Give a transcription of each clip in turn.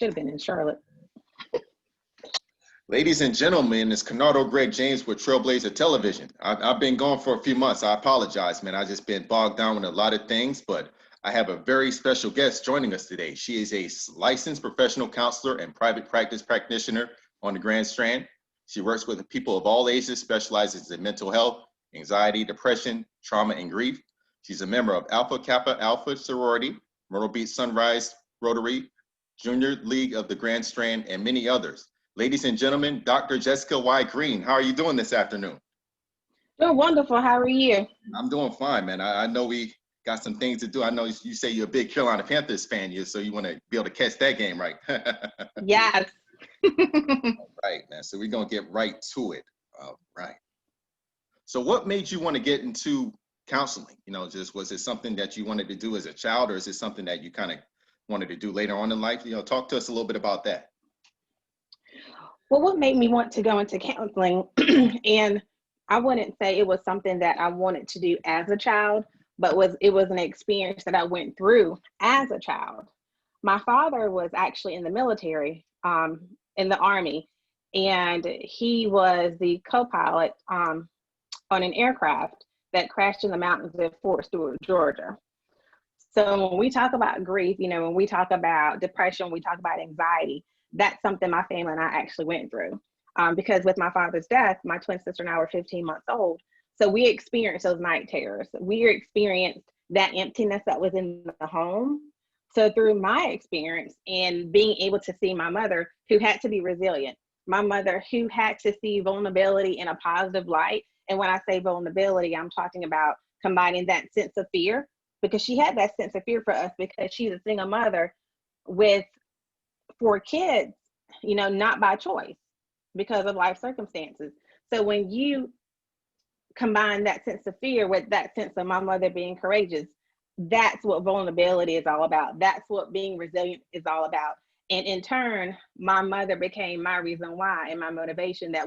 Should have been in Charlotte. Ladies and gentlemen, it's Canardo Greg James with Trailblazer Television. I've been gone for a few months. I apologize, man. I just been bogged down with a lot of things, but I have a very special guest joining us today. She is a licensed professional counselor and private practice practitioner on the Grand Strand. She works with people of all ages, specializes in mental health, anxiety, depression, trauma, and grief. She's a member of Alpha Kappa Alpha Sorority, Myrtle Beach Sunrise Rotary, Junior League of the Grand Strand, and many others. Ladies and gentlemen, Dr. Jessica Y. Green, how are you doing this afternoon? Doing wonderful. How are you? I'm doing fine, man. I know we got some things to do. I know you say you're a big Carolina Panthers fan, so you want to be able to catch that game, right? Yes. Right, man. So we're going to get right to it. All right. So what made you want to get into counseling? Was it something that you wanted to do as a child, or is it something that you kind of wanted to do later on in life? Talk to us a little bit about that. Well, what made me want to go into counseling, and I wouldn't say it was something that I wanted to do as a child, but it was an experience that I went through as a child. My father was actually in the military, in the Army, and he was the co-pilot on an aircraft that crashed in the mountains of Fort Stewart, Georgia. So when we talk about grief, when we talk about depression, we talk about anxiety, that's something my family and I actually went through. Because with my father's death, my twin sister and I were 15 months old. So we experienced those night terrors. We experienced that emptiness that was in the home. So through my experience and being able to see my mother, who had to be resilient, my mother who had to see vulnerability in a positive light. And when I say vulnerability, I'm talking about combining that sense of fear, because she had that sense of fear for us because she's a single mother with 4 kids, not by choice, because of life circumstances. So when you combine that sense of fear with that sense of my mother being courageous, that's what vulnerability is all about. That's what being resilient is all about. And in turn, my mother became my reason why and my motivation that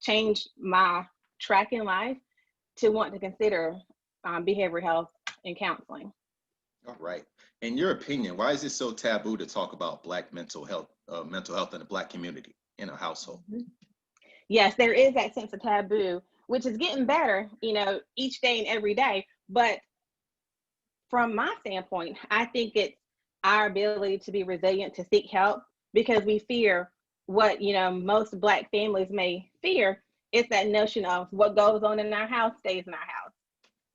changed my track in life to want to consider behavioral health and counseling. All right. In your opinion, why is it so taboo to talk about Black mental health in the Black community in a household? Yes, there is that sense of taboo, which is getting better, each day and every day. But from my standpoint, I think it's our ability to be resilient, to seek help, because we fear what, most Black families may fear. It's that notion of what goes on in our house stays in our house.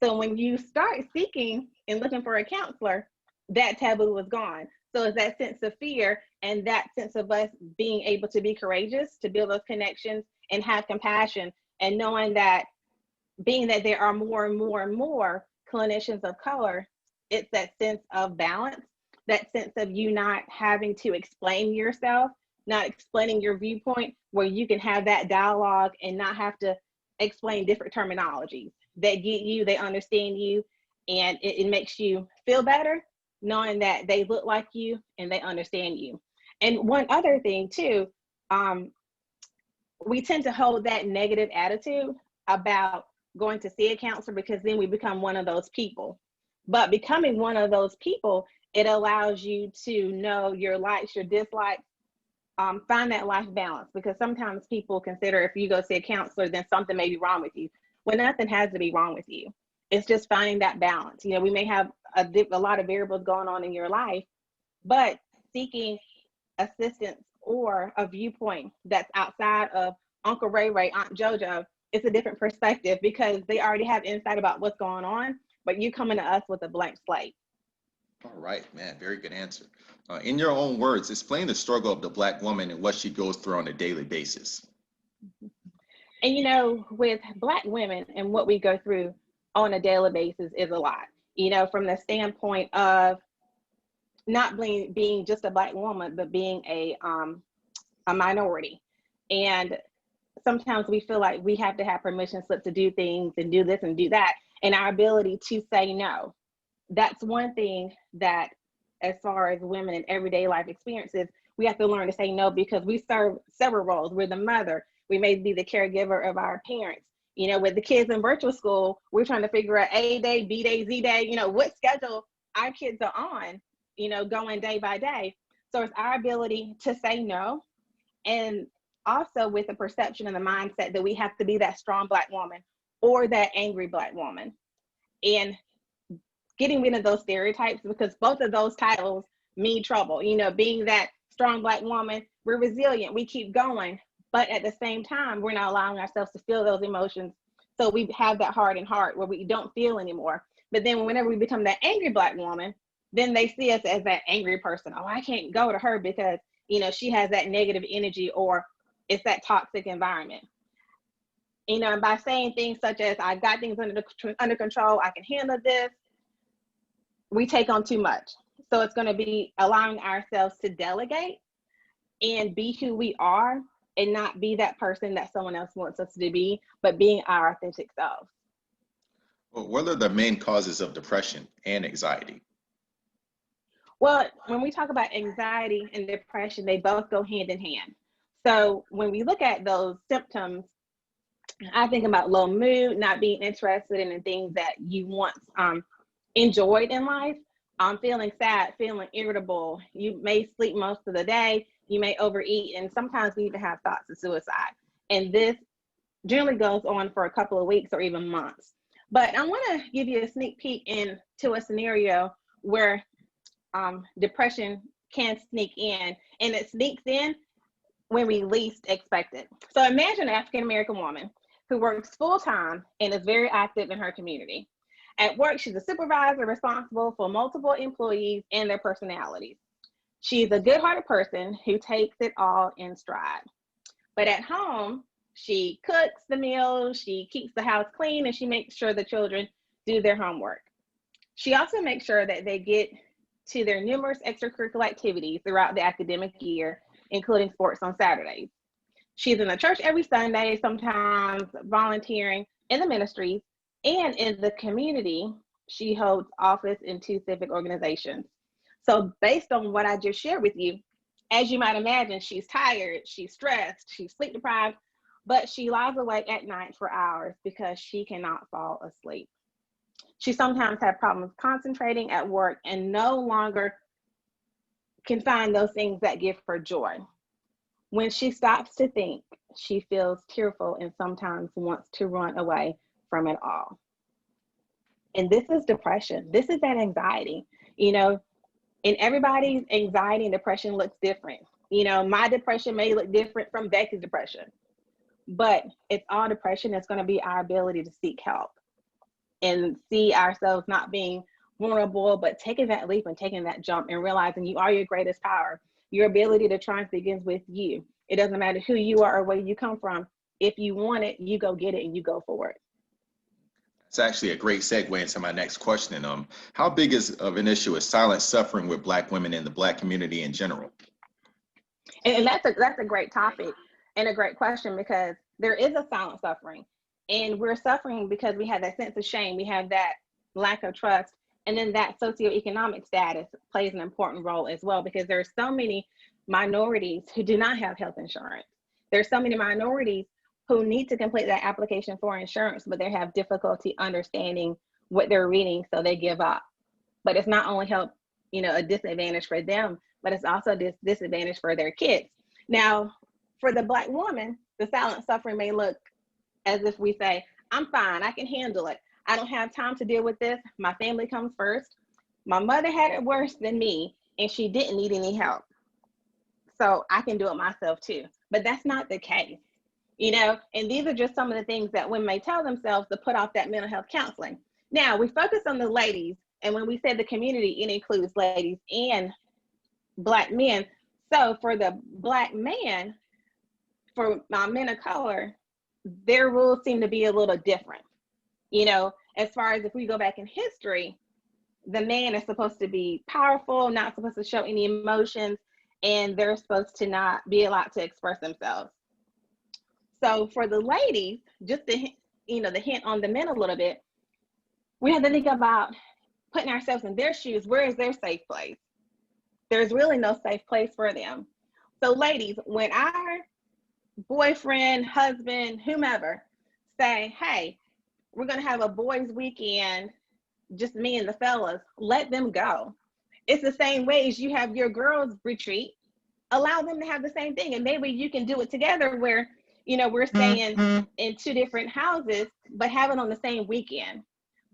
So when you start seeking and looking for a counselor, that taboo was gone. So it's that sense of fear and that sense of us being able to be courageous, to build those connections and have compassion, and knowing that being that there are more and more and more clinicians of color, it's that sense of balance, that sense of you not having to explain yourself, not explaining your viewpoint, where you can have that dialogue and not have to explain different terminologies. They get you, they understand you, and it makes you feel better knowing that they look like you and they understand you. And one other thing too, we tend to hold that negative attitude about going to see a counselor, because then we become one of those people. But becoming one of those people, it allows you to know your likes, your dislikes, find that life balance, because sometimes people consider if you go see a counselor, then something may be wrong with you. Well, nothing has to be wrong with you. It's just finding that balance. We may have a lot of variables going on in your life, but seeking assistance or a viewpoint that's outside of Uncle Ray Ray, Aunt JoJo, it's a different perspective, because they already have insight about what's going on, but you coming to us with a blank slate. All right, man, very good answer. In your own words, explain the struggle of the Black woman and what she goes through on a daily basis. And with Black women and what we go through on a daily basis is a lot, from the standpoint of not being just a Black woman, but being a minority. And sometimes we feel like we have to have permission slip to do things and do this and do that. And our ability to say no. That's one thing that, as far as women in everyday life experiences, we have to learn to say no, because we serve several roles. We're the mother. We may be the caregiver of our parents. With the kids in virtual school, we're trying to figure out A day, B day, Z day, what schedule our kids are on, going day by day. So it's our ability to say no, and also with the perception and the mindset that we have to be that strong Black woman or that angry Black woman. And getting rid of those stereotypes, because both of those titles mean trouble. You know, being that strong Black woman, we're resilient, we keep going, but at the same time, we're not allowing ourselves to feel those emotions. So we have that hardened heart where we don't feel anymore. But then whenever we become that angry Black woman, then they see us as that angry person. Oh, I can't go to her because, you know, she has that negative energy, or it's that toxic environment. You know, and by saying things such as, I've got things under control, I can handle this, we take on too much. So it's going to be allowing ourselves to delegate and be who we are, and not be that person that someone else wants us to be, but being our authentic self. Well, what are the main causes of depression and anxiety? Well, when we talk about anxiety and depression, they both go hand in hand. So when we look at those symptoms, I think about low mood, not being interested in the things that you once enjoyed in life. Feeling sad, feeling irritable. You may sleep most of the day. You may overeat, and sometimes we even have thoughts of suicide. And this generally goes on for a couple of weeks or even months. But I want to give you a sneak peek into a scenario where depression can sneak in, and it sneaks in when we least expect it. So imagine an African American woman who works full time and is very active in her community. At work, she's a supervisor responsible for multiple employees and their personalities. She's a good-hearted person who takes it all in stride. But at home, she cooks the meals, she keeps the house clean, and she makes sure the children do their homework. She also makes sure that they get to their numerous extracurricular activities throughout the academic year, including sports on Saturdays. She's in the church every Sunday, sometimes volunteering in the ministries, and in the community, she holds office in 2 civic organizations. So based on what I just shared with you, as you might imagine, she's tired, she's stressed, she's sleep deprived, but she lies awake at night for hours because she cannot fall asleep. She sometimes has problems concentrating at work and no longer can find those things that give her joy. When she stops to think, she feels tearful and sometimes wants to run away from it all. And this is depression. This is that anxiety. You know, and everybody's anxiety and depression looks different. You know, my depression may look different from Becky's depression, but it's all depression that's going to be our ability to seek help and see ourselves not being vulnerable, but taking that leap and taking that jump and realizing you are your greatest power. Your ability to triumph begins with you. It doesn't matter who you are or where you come from. If you want it, you go get it and you go for it. It's actually a great segue into my next question. How big of an issue is silent suffering with Black women in the Black community in general? And that's a great topic and a great question, because there is a silent suffering, and we're suffering because we have that sense of shame. We have that lack of trust, and then that socioeconomic status plays an important role as well, because there are so many minorities who do not have health insurance. There's so many minorities who need to complete that application for insurance, but they have difficulty understanding what they're reading, so they give up. But it's not only a disadvantage for them, but it's also this disadvantage for their kids. Now, for the Black woman, the silent suffering may look as if we say, I'm fine, I can handle it. I don't have time to deal with this. My family comes first. My mother had it worse than me, and she didn't need any help. So I can do it myself too. But that's not the case. And these are just some of the things that women may tell themselves to put off that mental health counseling. Now, we focus on the ladies, and when we say the community, it includes ladies and Black men. So for the Black man, for men of color, their rules seem to be a little different. As far as if we go back in history, the man is supposed to be powerful, not supposed to show any emotions, and they're supposed to not be allowed to express themselves. So for the ladies, just to, the hint on the men a little bit, we have to think about putting ourselves in their shoes. Where is their safe place? There's really no safe place for them. So ladies, when our boyfriend, husband, whomever say, hey, we're going to have a boys weekend, just me and the fellas, let them go. It's the same way as you have your girls retreat. Allow them to have the same thing, and maybe you can do it together where, we're staying in two different houses but have it on the same weekend.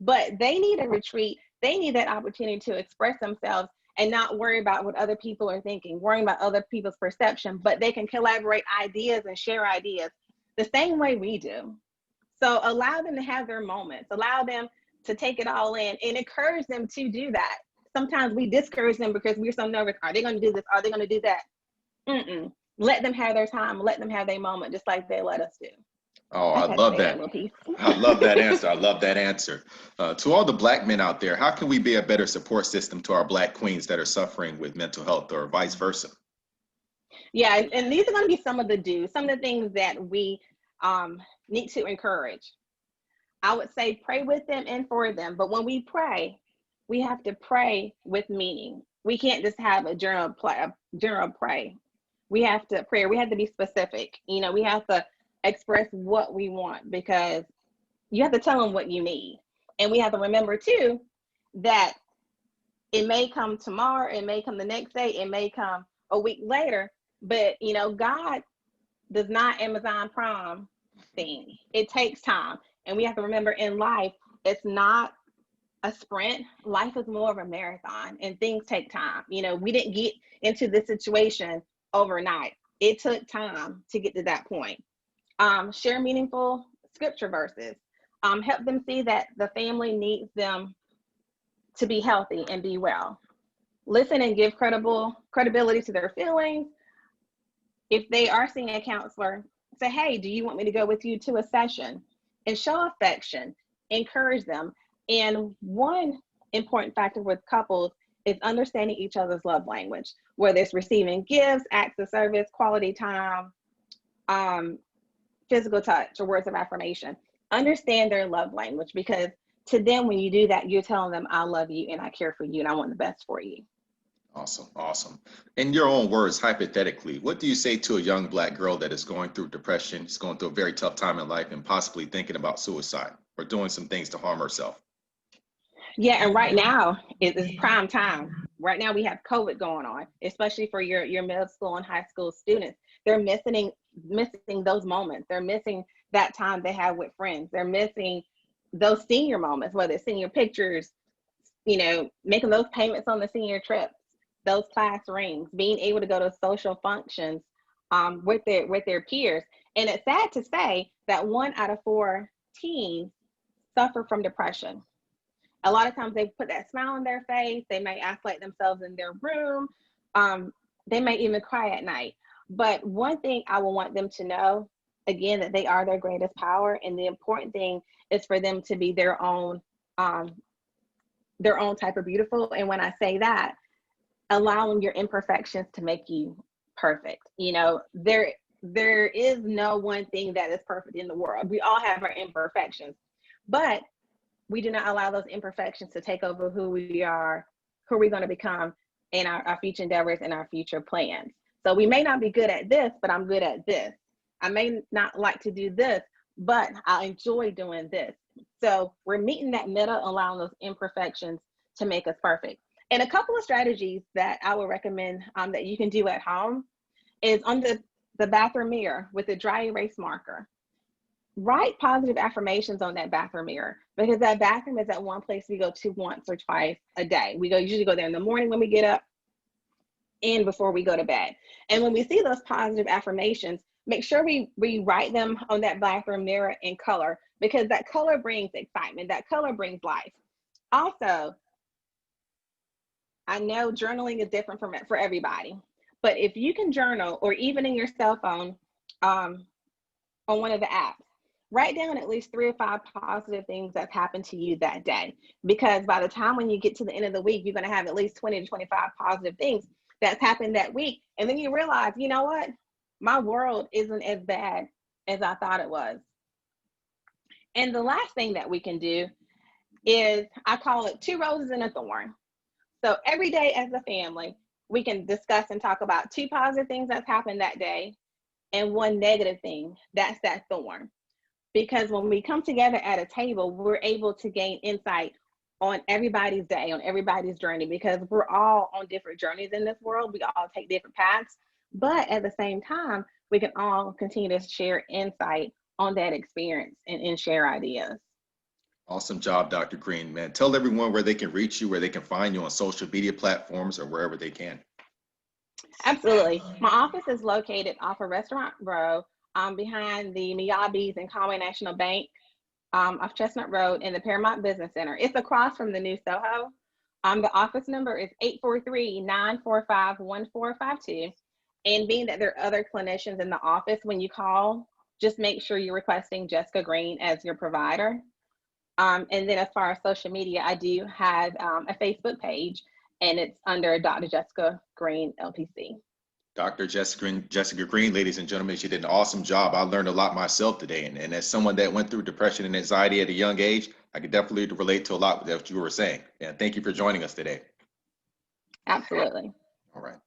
But they need a retreat. They need that opportunity to express themselves and not worry about what other people are thinking, worrying about other people's perception, but they can collaborate ideas and share ideas the same way we do. So allow them to have their moments, allow them to take it all in, and encourage them to do that. Sometimes we discourage them because we're so nervous. Are they going to do this? Are they going to do that? Mm-mm. Let them have their time. Let them have their moment, just like they let us do. Oh, I I had to love say that that. little piece. I love that answer. I love that answer. To all the Black men out there, how can we be a better support system to our Black queens that are suffering with mental health or vice versa? Yeah, and these are going to be some of the do's, some of the things that we need to encourage. I would say pray with them and for them. But when we pray, we have to pray with meaning. We can't just have a general pray. We have to pray. We have to be specific. We have to express what we want, because you have to tell them what you need. And we have to remember too that it may come tomorrow, it may come the next day, it may come a week later, but God does not Amazon Prime things. It takes time. And we have to remember, in life, it's not a sprint. Life is more of a marathon, and things take time. We didn't get into this situation overnight. It took time to get to that point. Share meaningful scripture verses. Help them see that the family needs them to be healthy and be well. Listen and give credibility to their feelings. If they are seeing a counselor, say, hey, do you want me to go with you to a session? And show affection, encourage them. And one important factor with couples is understanding each other's love language, whether it's receiving gifts, acts of service, quality time, physical touch, or words of affirmation. Understand their love language, because to them, when you do that, you're telling them, I love you and I care for you and I want the best for you. Awesome. Awesome. In your own words, hypothetically, what do you say to a young Black girl that is going through depression, is going through a very tough time in life, and possibly thinking about suicide or doing some things to harm herself? Yeah, and right now it is prime time. Right now we have COVID going on, especially for your middle school and high school students. They're missing those moments. They're missing that time they have with friends. They're missing those senior moments, whether it's senior pictures, making those payments on the senior trips, those class rings, being able to go to social functions with their peers. And it's sad to say that 1 out of 4 teens suffer from depression. A lot of times they put that smile on their face. They may isolate themselves in their room. They may even cry at night. But one thing I will want them to know, again, that they are their greatest power. And the important thing is for them to be their own type of beautiful. And when I say that, allowing your imperfections to make you perfect. There is no one thing that is perfect in the world. We all have our imperfections, but we do not allow those imperfections to take over who we are, who we're going to become in our future endeavors and our future plans. So we may not be good at this, but I'm good at this. I may not like to do this, but I enjoy doing this. So we're meeting that middle, allowing those imperfections to make us perfect. And a couple of strategies that I would recommend that you can do at home is on the bathroom mirror with a dry erase marker. Write positive affirmations on that bathroom mirror, because that bathroom is that one place we go to once or twice a day. We usually go there in the morning when we get up and before we go to bed. And when we see those positive affirmations, make sure we write them on that bathroom mirror in color, because that color brings excitement. That color brings life. Also, I know journaling is different for everybody, but if you can journal, or even in your cell phone, on one of the apps, write down at least 3 or 5 positive things that happened to you that day. Because by the time when you get to the end of the week, you're going to have at least 20 to 25 positive things that's happened that week. And then you realize, you know what? My world isn't as bad as I thought it was. And the last thing that we can do is, I call it 2 roses and a thorn. So every day as a family, we can discuss and talk about 2 positive things that's happened that day and 1 negative thing. That's that thorn. Because when we come together at a table, we're able to gain insight on everybody's day, on everybody's journey, because we're all on different journeys in this world. We all take different paths, but at the same time, we can all continue to share insight on that experience and share ideas. Awesome job, Dr. Green, man. Tell everyone where they can reach you, where they can find you on social media platforms or wherever they can. Absolutely. My office is located off of Restaurant Row, behind the Miyabi's and Conway National Bank, off Chestnut Road in the Paramount Business Center. It's across from the new Soho. The office number is 843-945-1452. And being that there are other clinicians in the office, when you call, just make sure you're requesting Jessica Green as your provider. And then as far as social media, I do have a Facebook page, and it's under Dr. Jessica Green, LPC. Dr. Jessica Green, ladies and gentlemen, she did an awesome job. I learned a lot myself today. And as someone that went through depression and anxiety at a young age, I could definitely relate to a lot of what you were saying. And thank you for joining us today. Absolutely. All right.